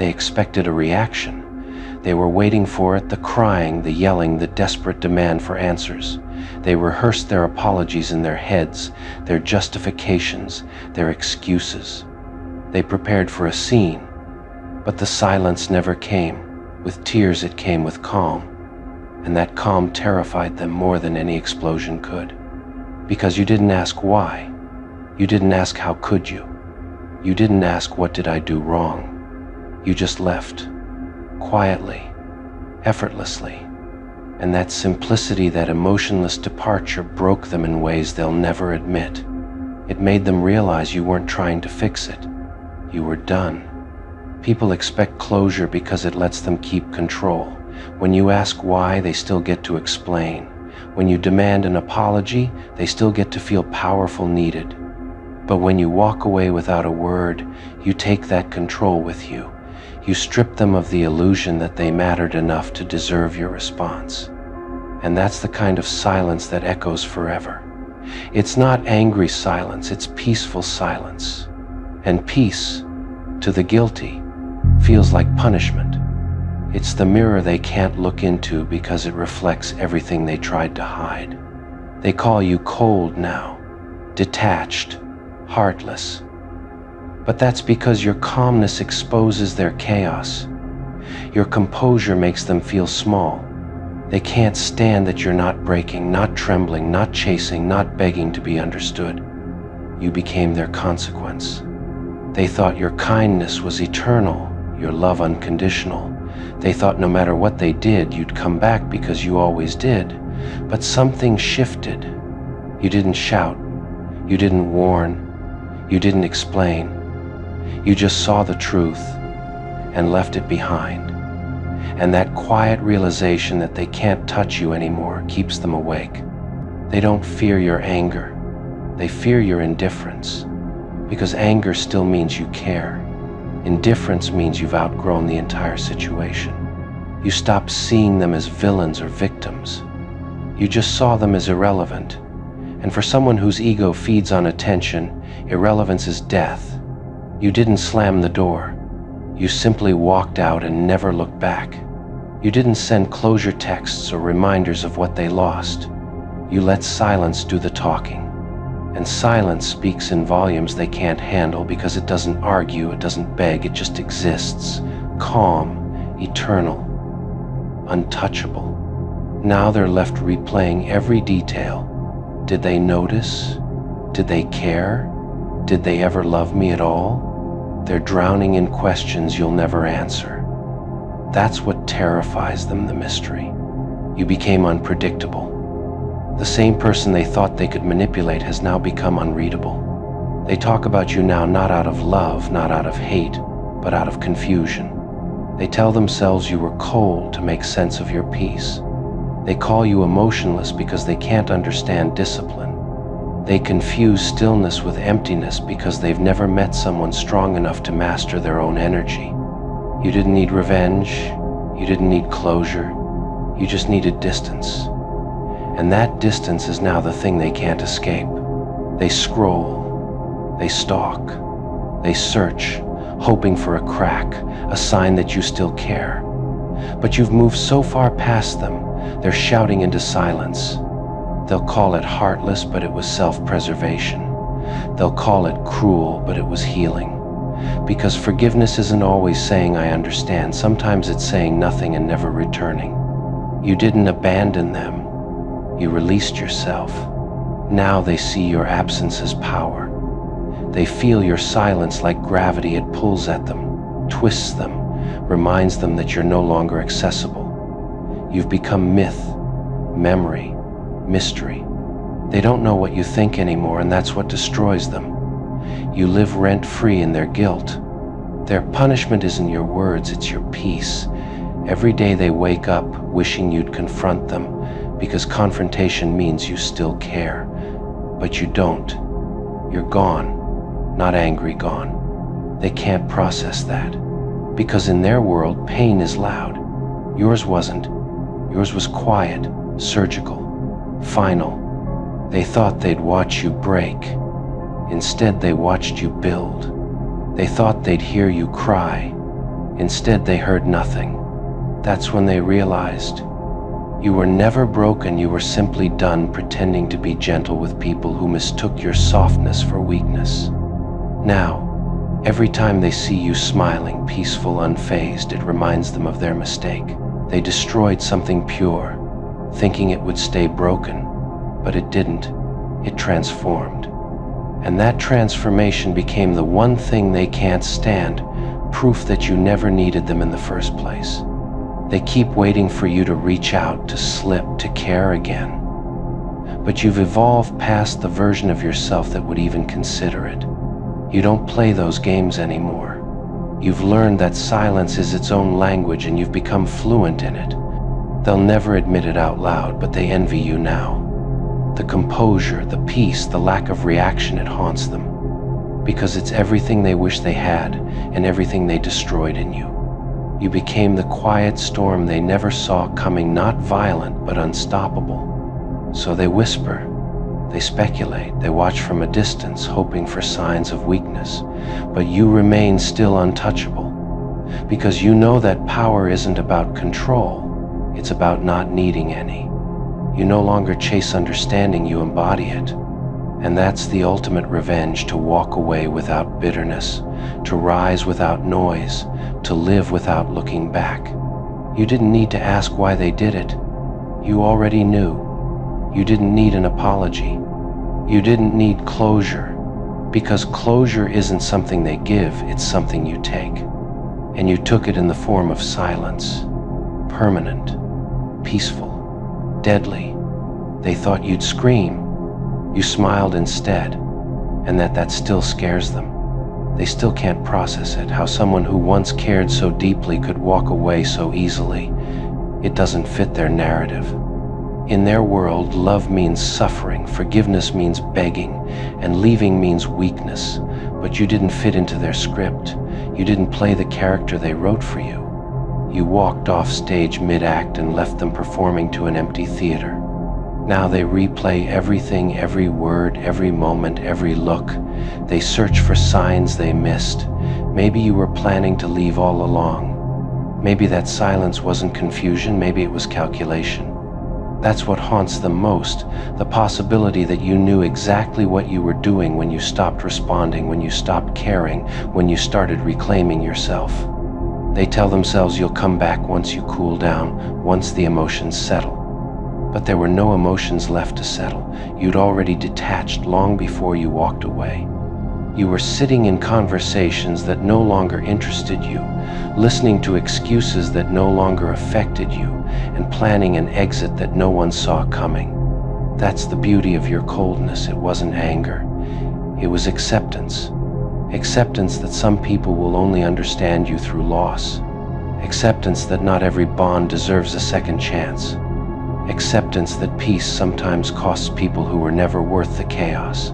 They expected a reaction. They were waiting for it, the crying, the yelling, the desperate demand for answers. They rehearsed their apologies in their heads, their justifications, their excuses. They prepared for a scene, but the silence never came. With tears it came with calm, and that calm terrified them more than any explosion could. Because you didn't ask why. You didn't ask how could you. You didn't ask what did I do wrong. You just left, quietly, effortlessly, and that simplicity, that emotionless departure broke them in ways they'll never admit. It made them realize you weren't trying to fix it. You were done. People expect closure because it lets them keep control. When you ask why, they still get to explain. When you demand an apology, they still get to feel powerful, needed. But when you walk away without a word, you take that control with you. You strip them of the illusion that they mattered enough to deserve your response. And that's the kind of silence that echoes forever. It's not angry silence, it's peaceful silence. And peace, to the guilty, feels like punishment. It's the mirror they can't look into because it reflects everything they tried to hide. They call you cold now, detached, heartless. But that's because your calmness exposes their chaos. Your composure makes them feel small. They can't stand that you're not breaking, not trembling, not chasing, not begging to be understood. You became their consequence. They thought your kindness was eternal, your love unconditional. They thought no matter what they did, you'd come back because you always did. But something shifted. You didn't shout. You didn't warn. You didn't explain. You just saw the truth and left it behind. And that quiet realization that they can't touch you anymore keeps them awake. They don't fear your anger. They fear your indifference. Because anger still means you care. Indifference means you've outgrown the entire situation. You stopped seeing them as villains or victims. You just saw them as irrelevant. And for someone whose ego feeds on attention, irrelevance is death. You didn't slam the door. You simply walked out and never looked back. You didn't send closure texts or reminders of what they lost. You let silence do the talking. And silence speaks in volumes they can't handle because it doesn't argue, it doesn't beg, it just exists. Calm, eternal, untouchable. Now they're left replaying every detail. Did they notice? Did they care? Did they ever love me at all? They're drowning in questions you'll never answer. That's what terrifies them, the mystery. You became unpredictable. The same person they thought they could manipulate has now become unreadable. They talk about you now not out of love, not out of hate, but out of confusion. They tell themselves you were cold to make sense of your peace. They call you emotionless because they can't understand discipline. They confuse stillness with emptiness because they've never met someone strong enough to master their own energy. You didn't need revenge. You didn't need closure. You just needed distance. And that distance is now the thing they can't escape. They scroll. They stalk. They search, hoping for a crack, a sign that you still care. But you've moved so far past them, they're shouting into silence. They'll call it heartless, but it was self-preservation. They'll call it cruel, but it was healing. Because forgiveness isn't always saying I understand. Sometimes it's saying nothing and never returning. You didn't abandon them. You released yourself. Now they see your absence as power. They feel your silence like gravity. It pulls at them, twists them, reminds them that you're no longer accessible. You've become myth, memory, mystery. They don't know what you think anymore, and that's what destroys them. You live rent-free in their guilt. Their punishment isn't your words, it's your peace. Every day they wake up wishing you'd confront them, because confrontation means you still care. But you don't. You're gone, not angry gone. They can't process that. Because in their world, pain is loud. Yours wasn't. Yours was quiet, surgical, final. They thought they'd watch you break. Instead, they watched you build. They thought they'd hear you cry. Instead, they heard nothing. That's when they realized you were never broken, you were simply done pretending to be gentle with people who mistook your softness for weakness. Now, every time they see you smiling, peaceful, unfazed, it reminds them of their mistake. They destroyed something pure, thinking it would stay broken, but it didn't. It transformed. And that transformation became the one thing they can't stand, proof that you never needed them in the first place. They keep waiting for you to reach out, to slip, to care again. But you've evolved past the version of yourself that would even consider it. You don't play those games anymore. You've learned that silence is its own language and you've become fluent in it. They'll never admit it out loud, but they envy you now. The composure, the peace, the lack of reaction, it haunts them. Because it's everything they wish they had and everything they destroyed in you. You became the quiet storm they never saw coming, not violent, but unstoppable. So they whisper, they speculate, they watch from a distance, hoping for signs of weakness. But you remain still untouchable. Because you know that power isn't about control, it's about not needing any. You no longer chase understanding, you embody it. And that's the ultimate revenge, to walk away without bitterness, to rise without noise, to live without looking back. You didn't need to ask why they did it. You already knew. You didn't need an apology. You didn't need closure, because closure isn't something they give, it's something you take. And you took it in the form of silence, permanent, peaceful, deadly. They thought you'd scream. You smiled instead, and that still scares them. They still can't process it, how someone who once cared so deeply could walk away so easily. It doesn't fit their narrative. In their world, love means suffering, forgiveness means begging, and leaving means weakness. But you didn't fit into their script. You didn't play the character they wrote for you. You walked off stage mid-act and left them performing to an empty theater. Now they replay everything, every word, every moment, every look. They search for signs they missed. Maybe you were planning to leave all along. Maybe that silence wasn't confusion, maybe it was calculation. That's what haunts them most, the possibility that you knew exactly what you were doing when you stopped responding, when you stopped caring, when you started reclaiming yourself. They tell themselves you'll come back once you cool down, once the emotions settle. But there were no emotions left to settle. You'd already detached long before you walked away. You were sitting in conversations that no longer interested you, listening to excuses that no longer affected you, and planning an exit that no one saw coming. That's the beauty of your coldness. It wasn't anger. It was acceptance. Acceptance that some people will only understand you through loss. Acceptance that not every bond deserves a second chance. Acceptance that peace sometimes costs people who were never worth the chaos.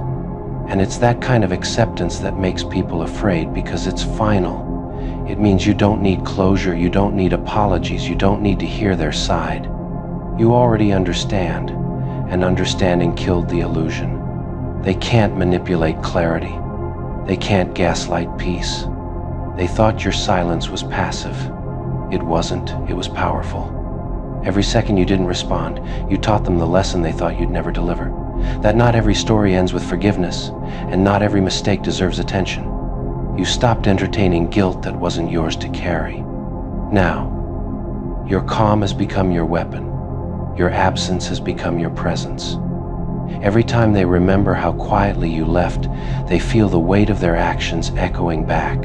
And it's that kind of acceptance that makes people afraid, because it's final. It means you don't need closure, you don't need apologies, you don't need to hear their side. You already understand, and understanding killed the illusion. They can't manipulate clarity. They can't gaslight peace. They thought your silence was passive. It wasn't, it was powerful. Every second you didn't respond, you taught them the lesson they thought you'd never deliver. That not every story ends with forgiveness, and not every mistake deserves attention. You stopped entertaining guilt that wasn't yours to carry. Now, your calm has become your weapon. Your absence has become your presence. Every time they remember how quietly you left, they feel the weight of their actions echoing back.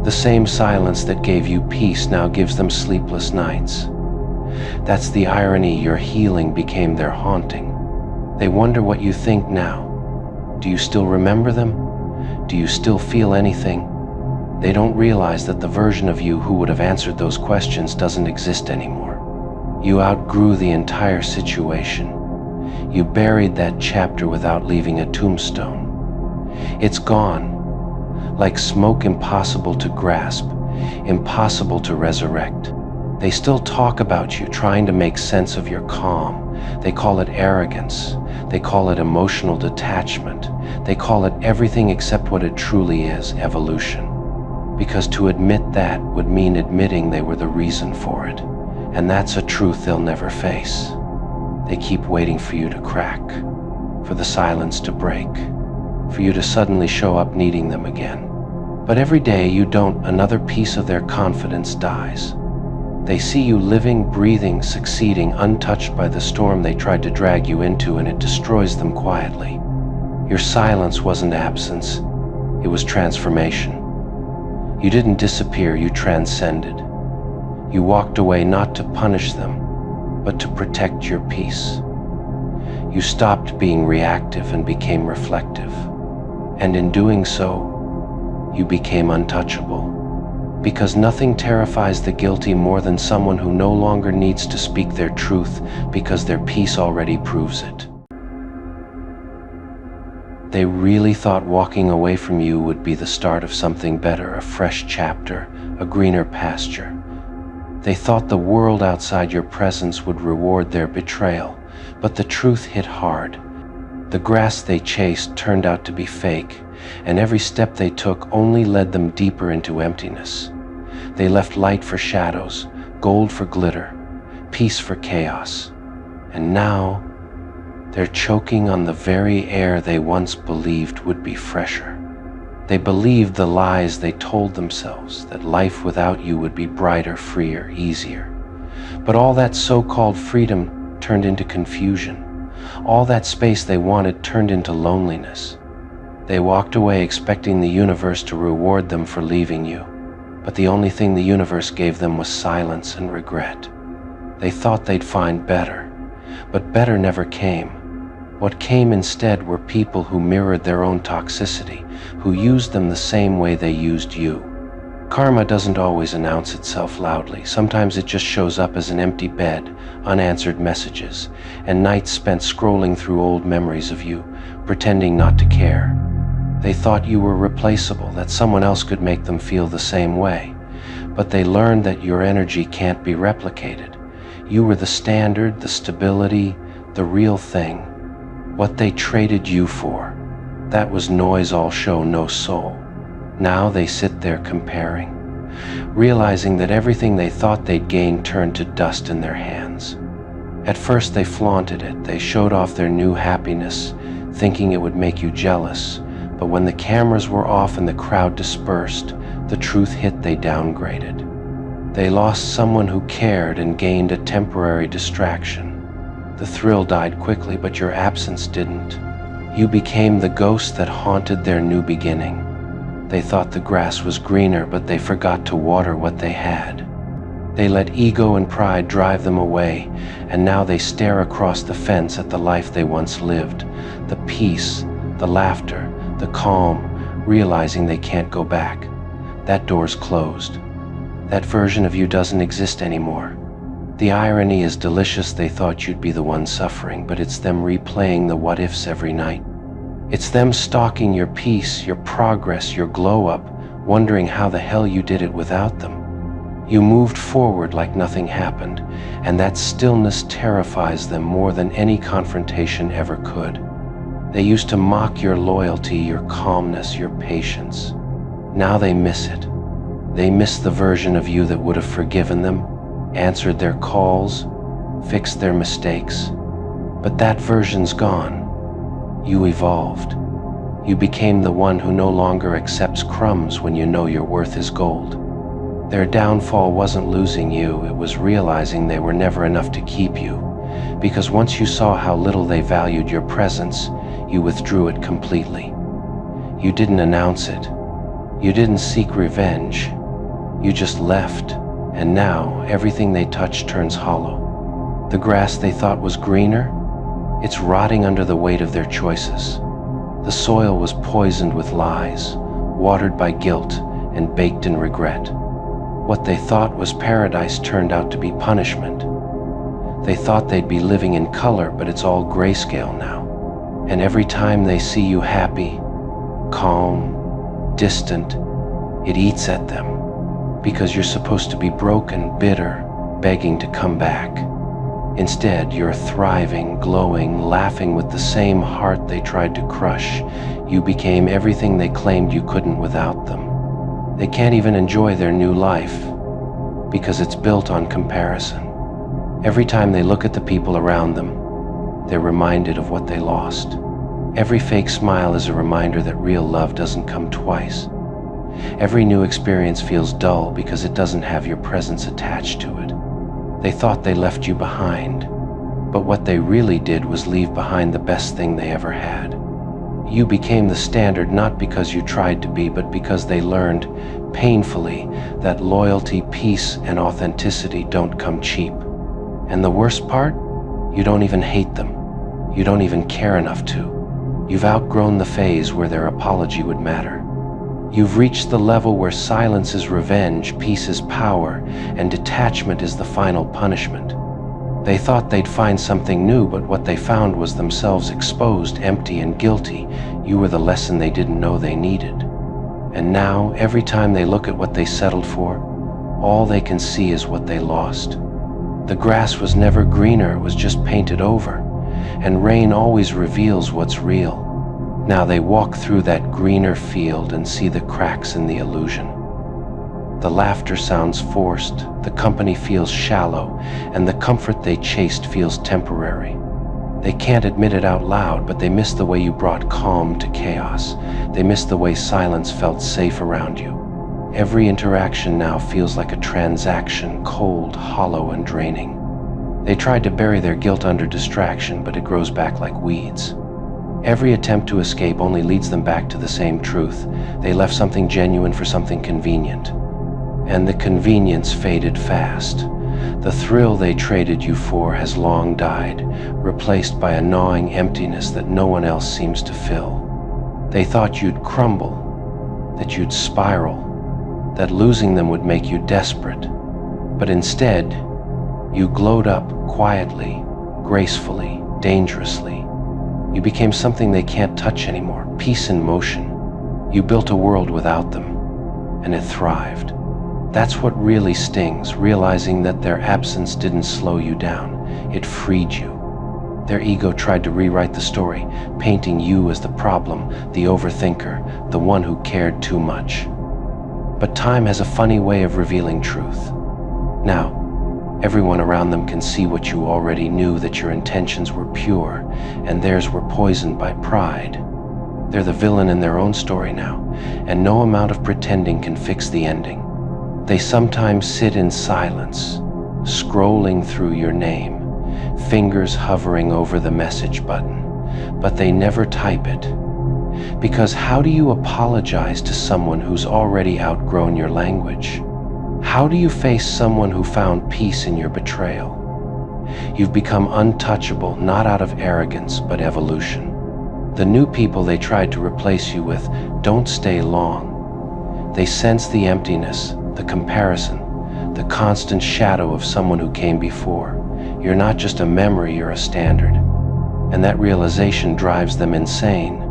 The same silence that gave you peace now gives them sleepless nights. That's the irony. Your healing became their haunting. They wonder what you think now. Do you still remember them? Do you still feel anything? They don't realize that the version of you who would have answered those questions doesn't exist anymore. You outgrew the entire situation. You buried that chapter without leaving a tombstone. It's gone, like smoke, impossible to grasp, impossible to resurrect. They still talk about you, trying to make sense of your calm. They call it arrogance. They call it emotional detachment. They call it everything except what it truly is, evolution. because to admit that would mean admitting they were the reason for it. And that's a truth they'll never face. They keep waiting for you to crack, for the silence to break, for you to suddenly show up needing them again. But every day you don't, another piece of their confidence dies. They see you living, breathing, succeeding, untouched by the storm they tried to drag you into, and it destroys them quietly. Your silence wasn't absence, it was transformation. You didn't disappear, you transcended. You walked away not to punish them, but to protect your peace. You stopped being reactive and became reflective. And in doing so, you became untouchable. Because nothing terrifies the guilty more than someone who no longer needs to speak their truth because their peace already proves it. They really thought walking away from you would be the start of something better, a fresh chapter, a greener pasture. They thought the world outside your presence would reward their betrayal, but the truth hit hard. The grass they chased turned out to be fake, and every step they took only led them deeper into emptiness. They left light for shadows, gold for glitter, peace for chaos. And now, they're choking on the very air they once believed would be fresher. They believed the lies they told themselves, that life without you would be brighter, freer, easier. But all that so-called freedom turned into confusion. All that space they wanted turned into loneliness. They walked away expecting the universe to reward them for leaving you, but the only thing the universe gave them was silence and regret. They thought they'd find better, but better never came. What came instead were people who mirrored their own toxicity, who used them the same way they used you. Karma doesn't always announce itself loudly. Sometimes it just shows up as an empty bed, unanswered messages, and nights spent scrolling through old memories of you, pretending not to care. They thought you were replaceable, that someone else could make them feel the same way. But they learned that your energy can't be replicated. You were the standard, the stability, the real thing. What they traded you for, that was noise all show, no soul. Now they sit there comparing, realizing that everything they thought they'd gained turned to dust in their hands. At first they flaunted it, they showed off their new happiness, thinking it would make you jealous. But when the cameras were off and the crowd dispersed, the truth hit, they downgraded. They lost someone who cared and gained a temporary distraction. The thrill died quickly, but your absence didn't. You became the ghost that haunted their new beginning. They thought the grass was greener, but they forgot to water what they had. They let ego and pride drive them away, and now they stare across the fence at the life they once lived. The peace, the laughter, the calm, realizing they can't go back. That door's closed. That version of you doesn't exist anymore. The irony is delicious. They thought you'd be the one suffering, but it's them replaying the what-ifs every night. It's them stalking your peace, your progress, your glow-up, wondering how the hell you did it without them. You moved forward like nothing happened, and that stillness terrifies them more than any confrontation ever could. They used to mock your loyalty, your calmness, your patience. Now they miss it. They miss the version of you that would have forgiven them, answered their calls, fixed their mistakes. But that version's gone. You evolved. You became the one who no longer accepts crumbs when you know your worth is gold. Their downfall wasn't losing you, it was realizing they were never enough to keep you. Because once you saw how little they valued your presence, you withdrew it completely. You didn't announce it. You didn't seek revenge. You just left. And now, everything they touch turns hollow. The grass they thought was greener, it's rotting under the weight of their choices. The soil was poisoned with lies, watered by guilt, and baked in regret. What they thought was paradise turned out to be punishment. They thought they'd be living in color, but it's all grayscale now. And every time they see you happy, calm, distant, it eats at them. Because you're supposed to be broken, bitter, begging to come back. Instead, you're thriving, glowing, laughing with the same heart they tried to crush. You became everything they claimed you couldn't without them. They can't even enjoy their new life because it's built on comparison. Every time they look at the people around them, they're reminded of what they lost. Every fake smile is a reminder that real love doesn't come twice. Every new experience feels dull because it doesn't have your presence attached to it. They thought they left you behind, but what they really did was leave behind the best thing they ever had. You became the standard not because you tried to be, but because they learned painfully that loyalty, peace, and authenticity don't come cheap. And the worst part? You don't even hate them. You don't even care enough to. You've outgrown the phase where their apology would matter. You've reached the level where silence is revenge, peace is power, and detachment is the final punishment. They thought they'd find something new, but what they found was themselves exposed, empty, and guilty. You were the lesson they didn't know they needed. And now, every time they look at what they settled for, all they can see is what they lost. The grass was never greener, it was just painted over, and rain always reveals what's real. Now they walk through that greener field and see the cracks in the illusion. The laughter sounds forced, the company feels shallow, and the comfort they chased feels temporary. They can't admit it out loud, but they miss the way you brought calm to chaos. They miss the way silence felt safe around you. Every interaction now feels like a transaction, cold, hollow, and draining. They tried to bury their guilt under distraction, but it grows back like weeds. Every attempt to escape only leads them back to the same truth. They left something genuine for something convenient. And the convenience faded fast. The thrill they traded you for has long died, replaced by a gnawing emptiness that no one else seems to fill. They thought you'd crumble, that you'd spiral, that losing them would make you desperate. But instead, you glowed up quietly, gracefully, dangerously. You became something they can't touch anymore, peace in motion. You built a world without them, and it thrived. That's what really stings, realizing that their absence didn't slow you down, it freed you. Their ego tried to rewrite the story, painting you as the problem, the overthinker, the one who cared too much. But time has a funny way of revealing truth. Now, everyone around them can see what you already knew, that your intentions were pure, and theirs were poisoned by pride. They're the villain in their own story now, and no amount of pretending can fix the ending. They sometimes sit in silence, scrolling through your name, fingers hovering over the message button, but they never type it. Because how do you apologize to someone who's already outgrown your language? How do you face someone who found peace in your betrayal? You've become untouchable, not out of arrogance, but evolution. The new people they tried to replace you with don't stay long. They sense the emptiness, the comparison, the constant shadow of someone who came before. You're not just a memory, you're a standard. And that realization drives them insane,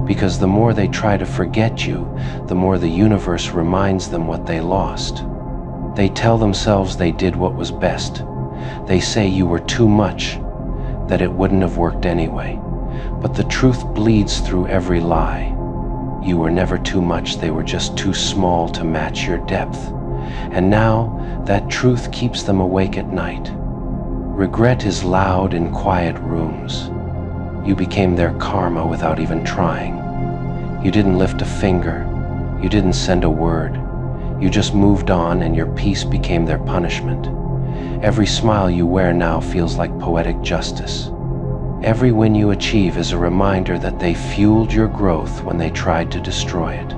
because the more they try to forget you, the more the universe reminds them what they lost. They tell themselves they did what was best. They say you were too much, that it wouldn't have worked anyway. But the truth bleeds through every lie. You were never too much, they were just too small to match your depth. And now, that truth keeps them awake at night. Regret is loud in quiet rooms. You became their karma without even trying. You didn't lift a finger. You didn't send a word. You just moved on, and your peace became their punishment. Every smile you wear now feels like poetic justice. Every win you achieve is a reminder that they fueled your growth when they tried to destroy it.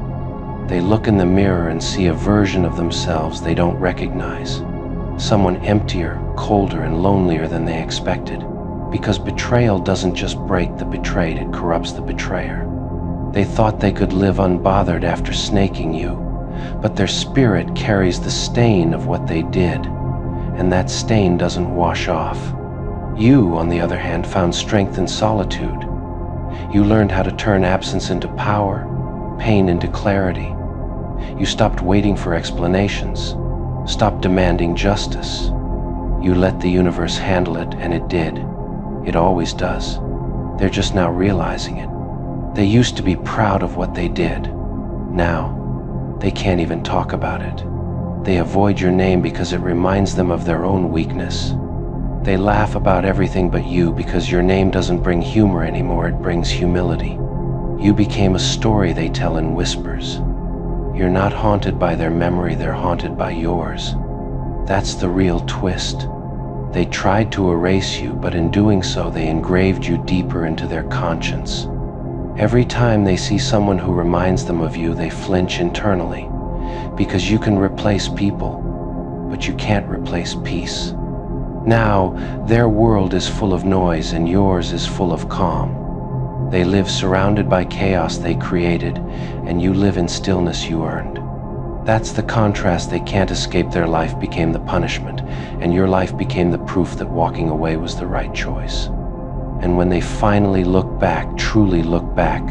They look in the mirror and see a version of themselves they don't recognize. Someone emptier, colder, and lonelier than they expected. Because betrayal doesn't just break the betrayed, it corrupts the betrayer. They thought they could live unbothered after snaking you, but their spirit carries the stain of what they did, and that stain doesn't wash off. You, on the other hand, found strength in solitude. You learned how to turn absence into power, pain into clarity. You stopped waiting for explanations, stopped demanding justice. You let the universe handle it, and it did. It always does. They're just now realizing it. They used to be proud of what they did. Now, They can't even talk about it. They avoid your name because it reminds them of their own weakness. They laugh about everything but you because your name doesn't bring humor anymore, it brings humility. You became a story they tell in whispers. You're not haunted by their memory, they're haunted by yours. That's the real twist. They tried to erase you, but in doing so, they engraved you deeper into their conscience. Every time they see someone who reminds them of you, they flinch internally, because you can replace people, but you can't replace peace. Now, their world is full of noise and yours is full of calm. They live surrounded by chaos they created, and you live in stillness you earned. That's the contrast. They can't escape. Their life became the punishment, and your life became the proof that walking away was the right choice. And when they finally look back, truly look back,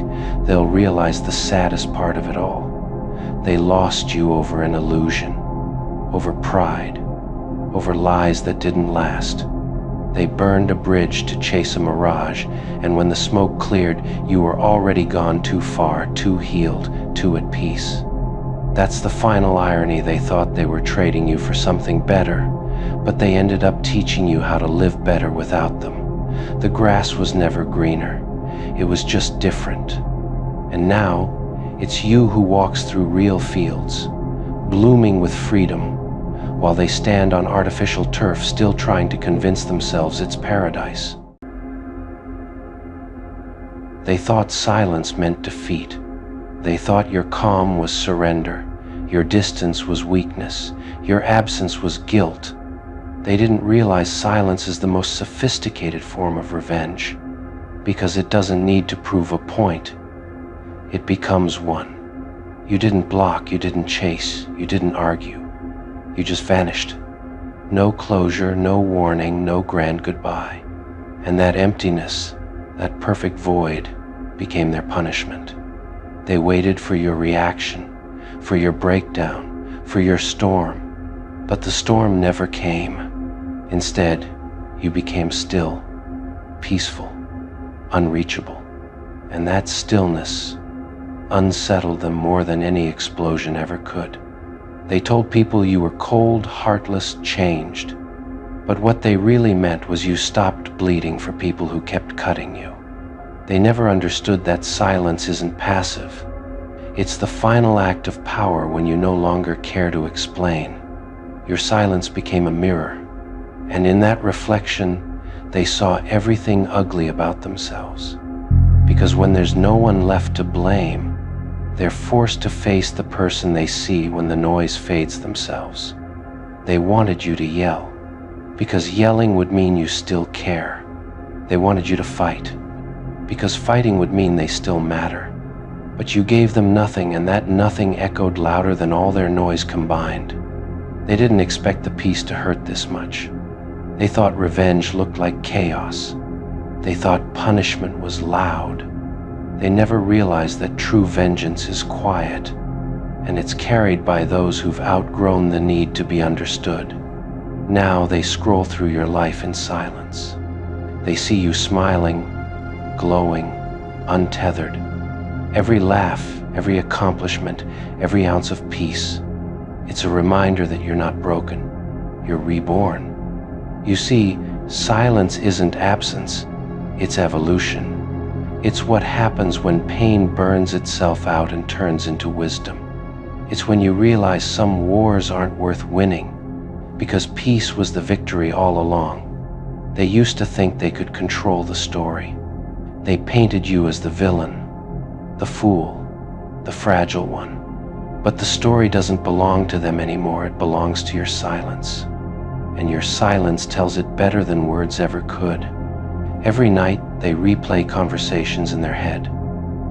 they'll realize the saddest part of it all. They lost you over an illusion, over pride, over lies that didn't last. They burned a bridge to chase a mirage, and when the smoke cleared, you were already gone too far, too healed, too at peace. That's the final irony. They thought they were trading you for something better, but they ended up teaching you how to live better without them. The grass was never greener. It was just different. And now, it's you who walks through real fields, blooming with freedom, while they stand on artificial turf, still trying to convince themselves it's paradise. They thought silence meant defeat. They thought your calm was surrender, your distance was weakness, your absence was guilt. They didn't realize silence is the most sophisticated form of revenge, because it doesn't need to prove a point. It becomes one. You didn't block, you didn't chase, you didn't argue. You just vanished. No closure, no warning, no grand goodbye. And that emptiness, that perfect void, became their punishment. They waited for your reaction, for your breakdown, for your storm. But the storm never came. Instead, you became still, peaceful, unreachable. And that stillness unsettled them more than any explosion ever could. They told people you were cold, heartless, changed. But what they really meant was you stopped bleeding for people who kept cutting you. They never understood that silence isn't passive. It's the final act of power when you no longer care to explain. Your silence became a mirror, and in that reflection, they saw everything ugly about themselves. Because when there's no one left to blame, they're forced to face the person they see when the noise fades themselves. They wanted you to yell, because yelling would mean you still care. They wanted you to fight, because fighting would mean they still matter. But you gave them nothing, and that nothing echoed louder than all their noise combined. They didn't expect the peace to hurt this much. They thought revenge looked like chaos. They thought punishment was loud. They never realized that true vengeance is quiet, and it's carried by those who've outgrown the need to be understood. Now they scroll through your life in silence. They see you smiling, glowing, untethered. Every laugh, every accomplishment, every ounce of peace. It's a reminder that you're not broken, you're reborn. You see, silence isn't absence, it's evolution. It's what happens when pain burns itself out and turns into wisdom. It's when you realize some wars aren't worth winning, because peace was the victory all along. They used to think they could control the story. They painted you as the villain, the fool, the fragile one. But the story doesn't belong to them anymore, it belongs to your silence. And your silence tells it better than words ever could. Every night, they replay conversations in their head.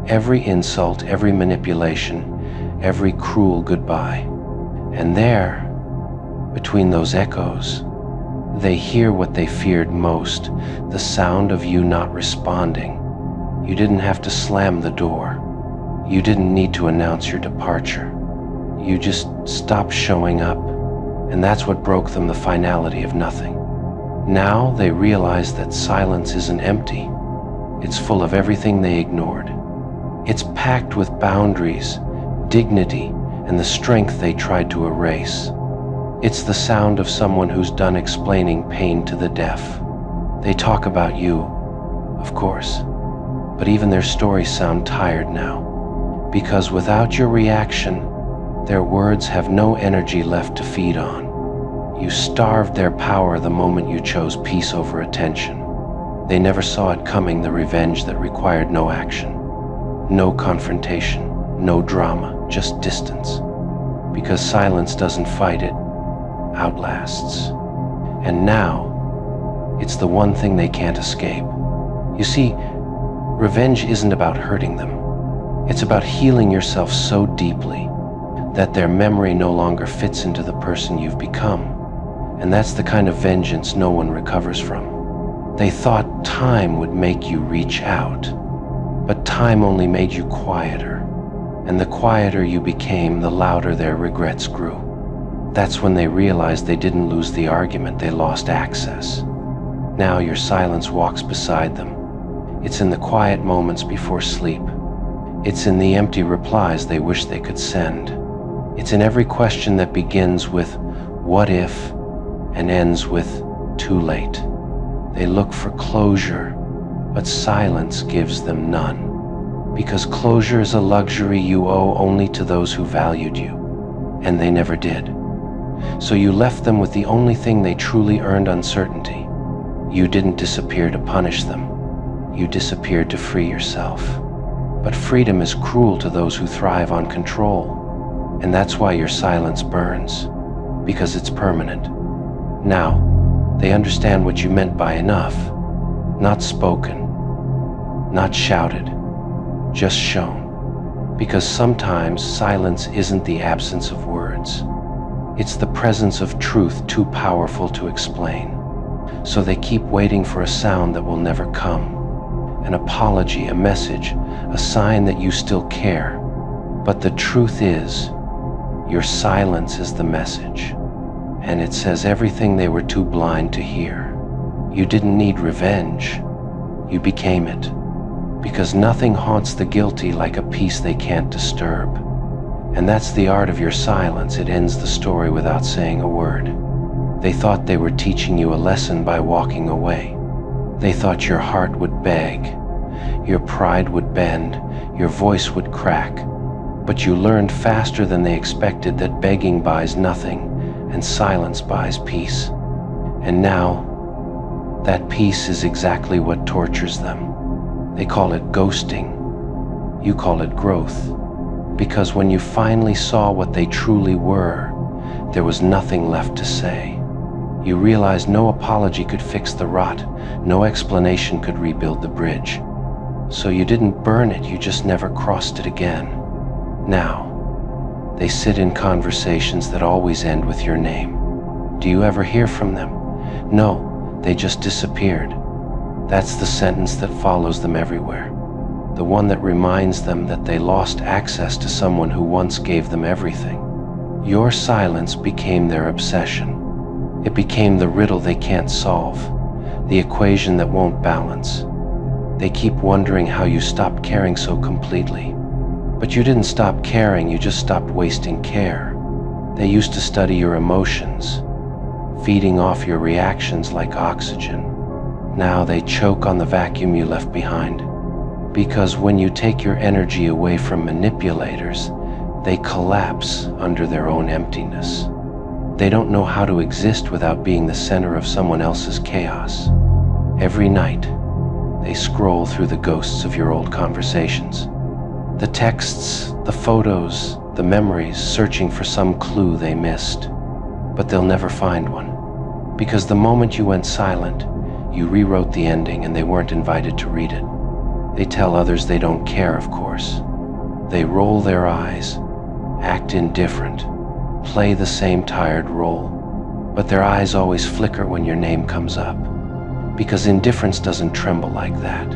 Every insult, every manipulation, every cruel goodbye. And there, between those echoes, they hear what they feared most, the sound of you not responding. You didn't have to slam the door. You didn't need to announce your departure. You just stopped showing up, and that's what broke them, the finality of nothing. Now they realize that silence isn't empty. It's full of everything they ignored. It's packed with boundaries, dignity, and the strength they tried to erase. It's the sound of someone who's done explaining pain to the deaf. They talk about you, of course, but even their stories sound tired now, because without your reaction, their words have no energy left to feed on. You starved their power the moment you chose peace over attention. They never saw it coming, the revenge that required no action, no confrontation, no drama, just distance. Because silence doesn't fight, it outlasts. And now, it's the one thing they can't escape. You see, revenge isn't about hurting them. It's about healing yourself so deeply that their memory no longer fits into the person you've become. And that's the kind of vengeance no one recovers from. They thought time would make you reach out, but time only made you quieter. And the quieter you became, the louder their regrets grew. That's when they realized they didn't lose the argument, they lost access. Now your silence walks beside them. It's in the quiet moments before sleep. It's in the empty replies they wish they could send. It's in every question that begins with, "What if?" and ends with, "Too late." They look for closure, but silence gives them none. Because closure is a luxury you owe only to those who valued you, and they never did. So you left them with the only thing they truly earned: uncertainty. You didn't disappear to punish them. You disappeared to free yourself. But freedom is cruel to those who thrive on control. And that's why your silence burns, because it's permanent. Now, they understand what you meant by enough. Not spoken, not shouted, just shown. Because sometimes silence isn't the absence of words. It's the presence of truth too powerful to explain. So they keep waiting for a sound that will never come. An apology, a message, a sign that you still care. But the truth is, your silence is the message. And it says everything they were too blind to hear. You didn't need revenge. You became it. Because nothing haunts the guilty like a peace they can't disturb. And that's the art of your silence. It ends the story without saying a word. They thought they were teaching you a lesson by walking away. They thought your heart would beg, your pride would bend, your voice would crack. But you learned faster than they expected that begging buys nothing, and silence buys peace. And now, that peace is exactly what tortures them. They call it ghosting. You call it growth. Because when you finally saw what they truly were, there was nothing left to say. You realized no apology could fix the rot, no explanation could rebuild the bridge. So you didn't burn it, you just never crossed it again. Now, they sit in conversations that always end with your name. Do you ever hear from them? No, they just disappeared. That's the sentence that follows them everywhere. The one that reminds them that they lost access to someone who once gave them everything. Your silence became their obsession. It became the riddle they can't solve, the equation that won't balance. They keep wondering how you stopped caring so completely. But you didn't stop caring, you just stopped wasting care. They used to study your emotions, feeding off your reactions like oxygen. Now they choke on the vacuum you left behind. Because when you take your energy away from manipulators, they collapse under their own emptiness. They don't know how to exist without being the center of someone else's chaos. Every night, they scroll through the ghosts of your old conversations. The texts, the photos, the memories, searching for some clue they missed. But they'll never find one. Because the moment you went silent, you rewrote the ending and they weren't invited to read it. They tell others they don't care, of course. They roll their eyes, act indifferent, play the same tired role. But their eyes always flicker when your name comes up. Because indifference doesn't tremble like that.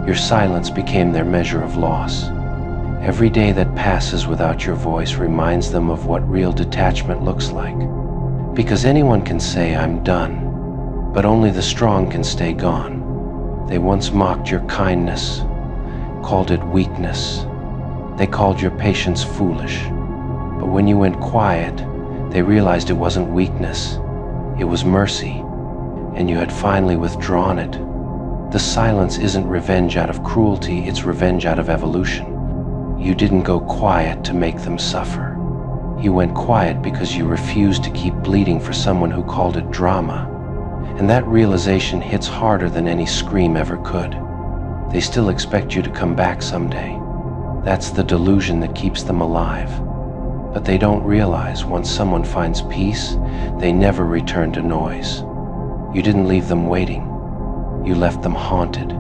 Your silence became their measure of loss. Every day that passes without your voice reminds them of what real detachment looks like. Because anyone can say, "I'm done," but only the strong can stay gone. They once mocked your kindness, called it weakness. They called your patience foolish. But when you went quiet, they realized it wasn't weakness, it was mercy, and you had finally withdrawn it. The silence isn't revenge out of cruelty, it's revenge out of evolution. You didn't go quiet to make them suffer. You went quiet because you refused to keep bleeding for someone who called it drama. And that realization hits harder than any scream ever could. They still expect you to come back someday. That's the delusion that keeps them alive. But they don't realize once someone finds peace, they never return to noise. You didn't leave them waiting. You left them haunted.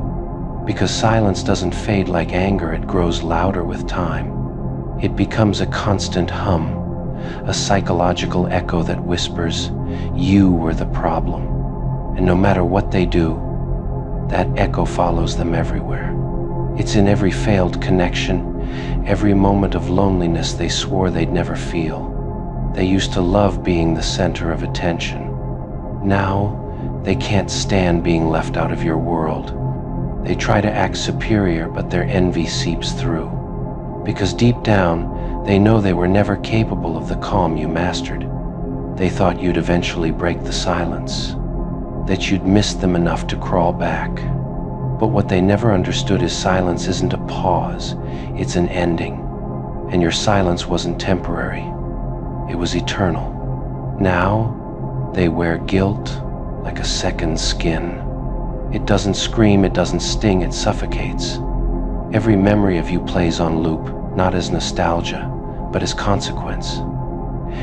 Because silence doesn't fade like anger, it grows louder with time. It becomes a constant hum, a psychological echo that whispers, "You were the problem." And no matter what they do, that echo follows them everywhere. It's in every failed connection, every moment of loneliness they swore they'd never feel. They used to love being the center of attention. Now, they can't stand being left out of your world. They try to act superior, but their envy seeps through. Because deep down, they know they were never capable of the calm you mastered. They thought you'd eventually break the silence, that you'd missed them enough to crawl back. But what they never understood is silence isn't a pause, it's an ending. And your silence wasn't temporary, it was eternal. Now, they wear guilt like a second skin. It doesn't scream, it doesn't sting, it suffocates. Every memory of you plays on loop, not as nostalgia, but as consequence.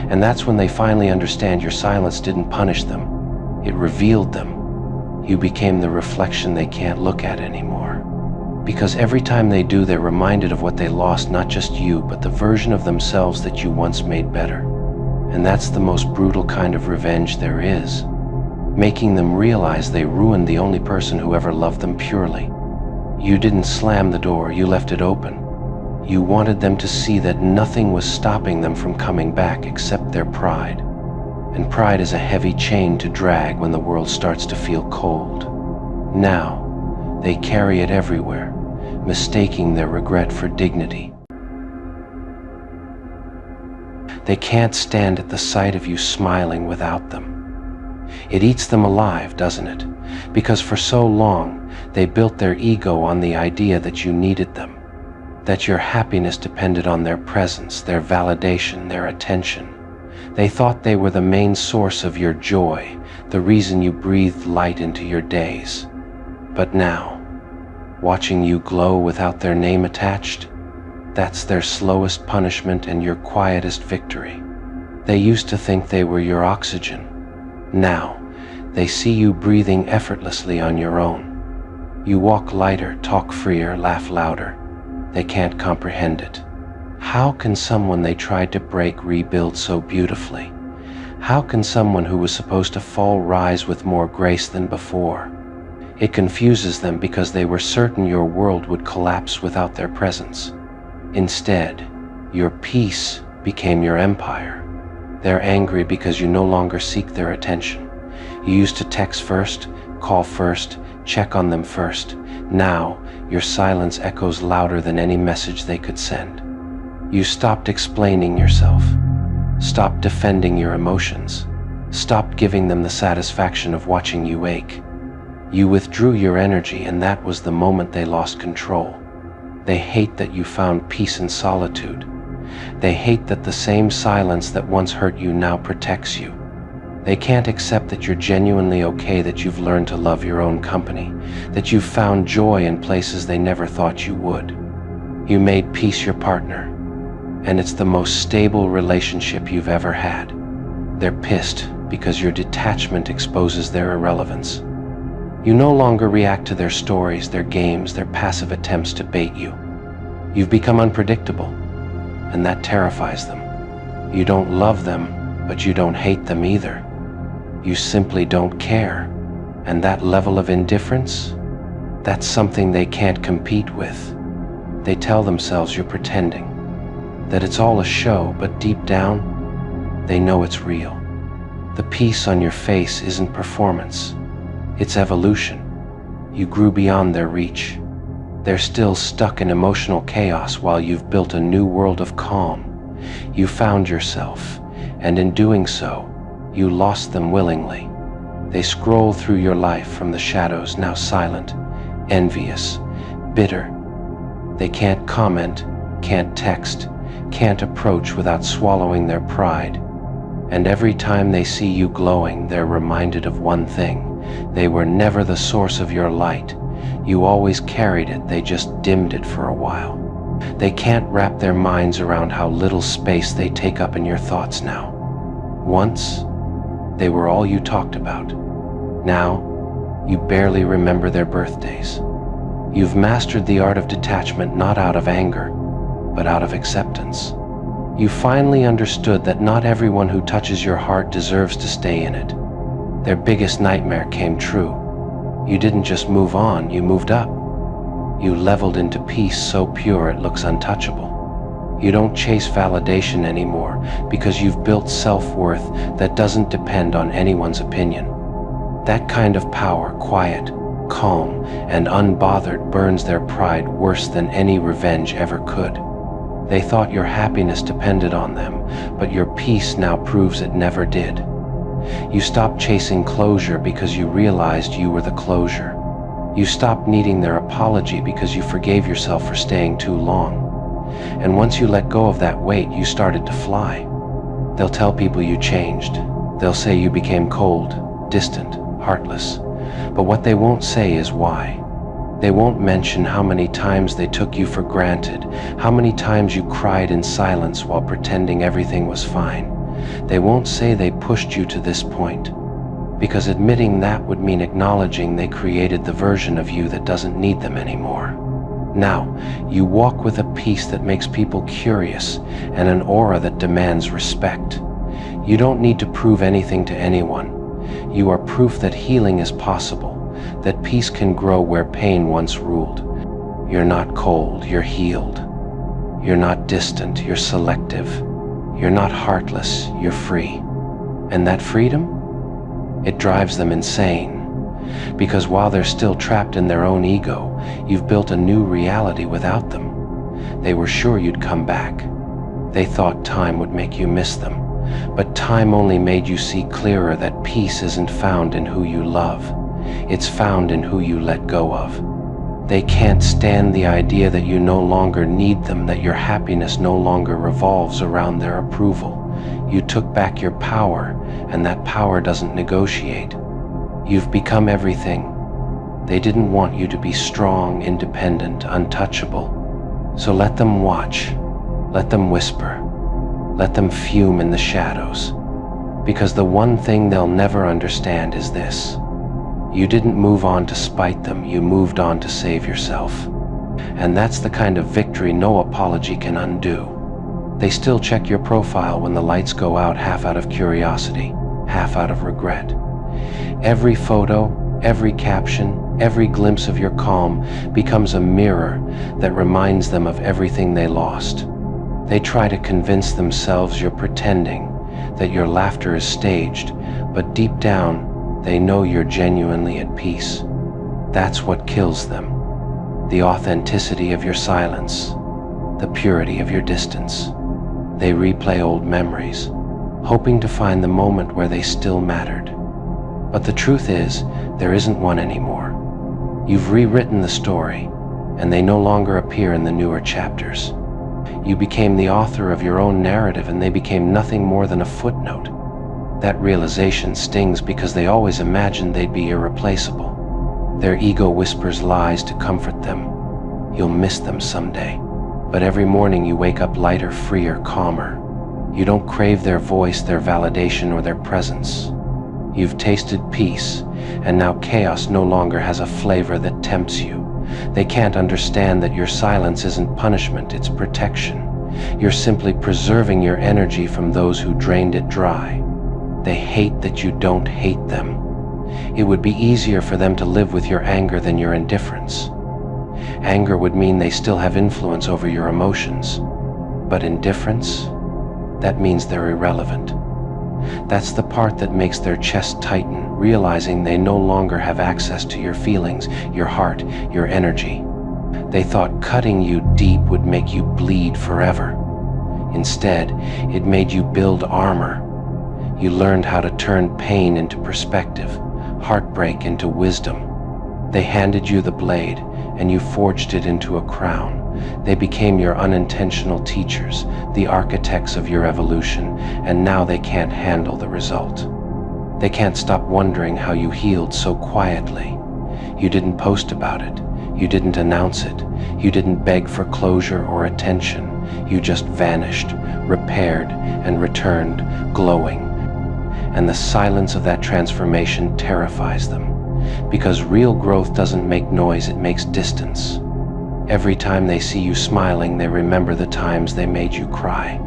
And that's when they finally understand your silence didn't punish them, it revealed them. You became the reflection they can't look at anymore. Because every time they do, they're reminded of what they lost, not just you, but the version of themselves that you once made better. And that's the most brutal kind of revenge there is, making them realize they ruined the only person who ever loved them purely. You didn't slam the door, you left it open. You wanted them to see that nothing was stopping them from coming back except their pride. And pride is a heavy chain to drag when the world starts to feel cold. Now, they carry it everywhere, mistaking their regret for dignity. They can't stand at the sight of you smiling without them. It eats them alive, doesn't it? Because for so long, they built their ego on the idea that you needed them, that your happiness depended on their presence, their validation, their attention. They thought they were the main source of your joy, the reason you breathed light into your days. But now, watching you glow without their name attached, that's their slowest punishment and your quietest victory. They used to think they were your oxygen. Now, they see you breathing effortlessly on your own. You walk lighter, talk freer, laugh louder. They can't comprehend it. How can someone they tried to break rebuild so beautifully? How can someone who was supposed to fall rise with more grace than before? It confuses them because they were certain your world would collapse without their presence. Instead, your peace became your empire. They're angry because you no longer seek their attention. You used to text first, call first, check on them first. Now, your silence echoes louder than any message they could send. You stopped explaining yourself, stopped defending your emotions, stopped giving them the satisfaction of watching you ache. You withdrew your energy, and that was the moment they lost control. They hate that you found peace in solitude. They hate that the same silence that once hurt you now protects you. They can't accept that you're genuinely okay, that you've learned to love your own company, that you've found joy in places they never thought you would. You made peace your partner, and it's the most stable relationship you've ever had. They're pissed because your detachment exposes their irrelevance. You no longer react to their stories, their games, their passive attempts to bait you. You've become unpredictable, and that terrifies them. You don't love them, but you don't hate them either. You simply don't care. And that level of indifference, that's something they can't compete with. They tell themselves you're pretending, that it's all a show, but deep down, they know it's real. The peace on your face isn't performance, it's evolution. You grew beyond their reach. They're still stuck in emotional chaos while you've built a new world of calm. You found yourself, and in doing so, you lost them willingly. They scroll through your life from the shadows, now silent, envious, bitter. They can't comment, can't text, can't approach without swallowing their pride. And every time they see you glowing, they're reminded of one thing. They were never the source of your light. You always carried it, they just dimmed it for a while. They can't wrap their minds around how little space they take up in your thoughts now. Once, they were all you talked about. Now, you barely remember their birthdays. You've mastered the art of detachment not out of anger, but out of acceptance. You finally understood that not everyone who touches your heart deserves to stay in it. Their biggest nightmare came true. You didn't just move on, you moved up. You leveled into peace so pure it looks untouchable. You don't chase validation anymore because you've built self-worth that doesn't depend on anyone's opinion. That kind of power, quiet, calm, and unbothered, burns their pride worse than any revenge ever could. They thought your happiness depended on them, but your peace now proves it never did. You stopped chasing closure because you realized you were the closure. You stopped needing their apology because you forgave yourself for staying too long. And once you let go of that weight, you started to fly. They'll tell people you changed. They'll say you became cold, distant, heartless. But what they won't say is why. They won't mention how many times they took you for granted, how many times you cried in silence while pretending everything was fine. They won't say they pushed you to this point, because admitting that would mean acknowledging they created the version of you that doesn't need them anymore. Now, you walk with a peace that makes people curious and an aura that demands respect. You don't need to prove anything to anyone. You are proof that healing is possible, that peace can grow where pain once ruled. You're not cold, you're healed. You're not distant, you're selective. You're not heartless, you're free. And that freedom? It drives them insane. Because while they're still trapped in their own ego, you've built a new reality without them. They were sure you'd come back. They thought time would make you miss them. But time only made you see clearer that peace isn't found in who you love. It's found in who you let go of. They can't stand the idea that you no longer need them, that your happiness no longer revolves around their approval. You took back your power, and that power doesn't negotiate. You've become everything. They didn't want you to be strong, independent, untouchable. So let them watch. Let them whisper. Let them fume in the shadows. Because the one thing they'll never understand is this. You didn't move on to spite them, you moved on to save yourself. And that's the kind of victory no apology can undo. They still check your profile when the lights go out, half out of curiosity, half out of regret. Every photo, every caption, every glimpse of your calm becomes a mirror that reminds them of everything they lost. They try to convince themselves you're pretending, that your laughter is staged, but deep down, they know you're genuinely at peace. That's what kills them. The authenticity of your silence, the purity of your distance. They replay old memories, hoping to find the moment where they still mattered. But the truth is, there isn't one anymore. You've rewritten the story, and they no longer appear in the newer chapters. You became the author of your own narrative, and they became nothing more than a footnote. That realization stings because they always imagined they'd be irreplaceable. Their ego whispers lies to comfort them. You'll miss them someday. But every morning you wake up lighter, freer, calmer. You don't crave their voice, their validation, or their presence. You've tasted peace, and now chaos no longer has a flavor that tempts you. They can't understand that your silence isn't punishment, it's protection. You're simply preserving your energy from those who drained it dry. They hate that you don't hate them. It would be easier for them to live with your anger than your indifference. Anger would mean they still have influence over your emotions. But indifference? That means they're irrelevant. That's the part that makes their chest tighten, realizing they no longer have access to your feelings, your heart, your energy. They thought cutting you deep would make you bleed forever. Instead, it made you build armor. You learned how to turn pain into perspective, heartbreak into wisdom. They handed you the blade, and you forged it into a crown. They became your unintentional teachers, the architects of your evolution, and now they can't handle the result. They can't stop wondering how you healed so quietly. You didn't post about it. You didn't announce it. You didn't beg for closure or attention. You just vanished, repaired, and returned, glowing. And the silence of that transformation terrifies them. Because real growth doesn't make noise, it makes distance. Every time they see you smiling, they remember the times they made you cry.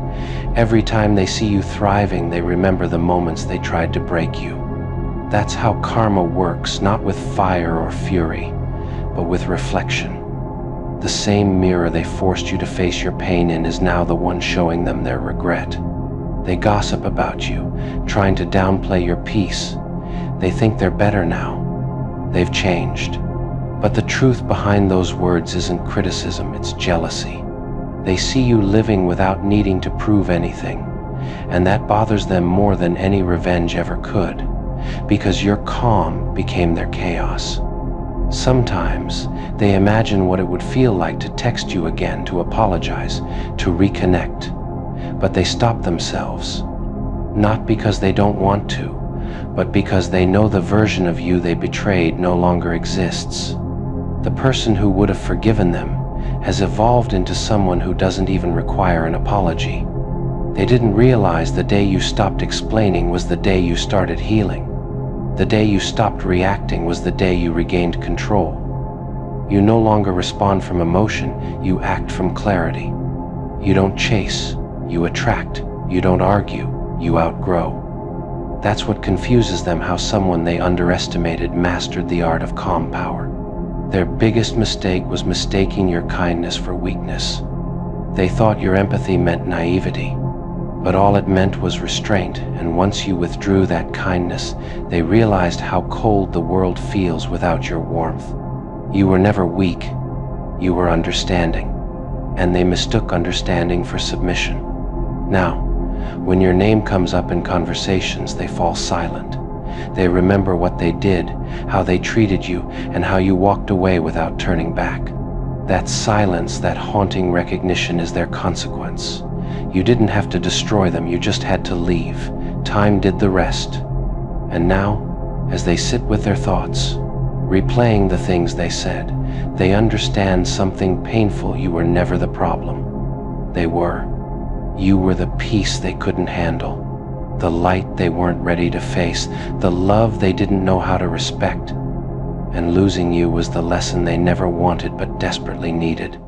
Every time they see you thriving, they remember the moments they tried to break you. That's how karma works, not with fire or fury, but with reflection. The same mirror they forced you to face your pain in is now the one showing them their regret. They gossip about you, trying to downplay your peace. They think they're better now. They've changed. But the truth behind those words isn't criticism, it's jealousy. They see you living without needing to prove anything, and that bothers them more than any revenge ever could, because your calm became their chaos. Sometimes they imagine what it would feel like to text you again, to apologize, to reconnect, but they stop themselves, not because they don't want to, but because they know the version of you they betrayed no longer exists. The person who would have forgiven them has evolved into someone who doesn't even require an apology. They didn't realize the day you stopped explaining was the day you started healing. The day you stopped reacting was the day you regained control. You no longer respond from emotion, you act from clarity. You don't chase, you attract. You don't argue, you outgrow. That's what confuses them, how someone they underestimated mastered the art of calm power. Their biggest mistake was mistaking your kindness for weakness. They thought your empathy meant naivety, but all it meant was restraint, and once you withdrew that kindness, they realized how cold the world feels without your warmth. You were never weak, you were understanding, and they mistook understanding for submission. Now, when your name comes up in conversations, they fall silent. They remember what they did, how they treated you, and how you walked away without turning back. That silence, that haunting recognition is their consequence. You didn't have to destroy them, you just had to leave. Time did the rest. And now, as they sit with their thoughts, replaying the things they said, they understand something painful: you were never the problem. They were. You were the peace they couldn't handle, the light they weren't ready to face, the love they didn't know how to respect. And losing you was the lesson they never wanted but desperately needed.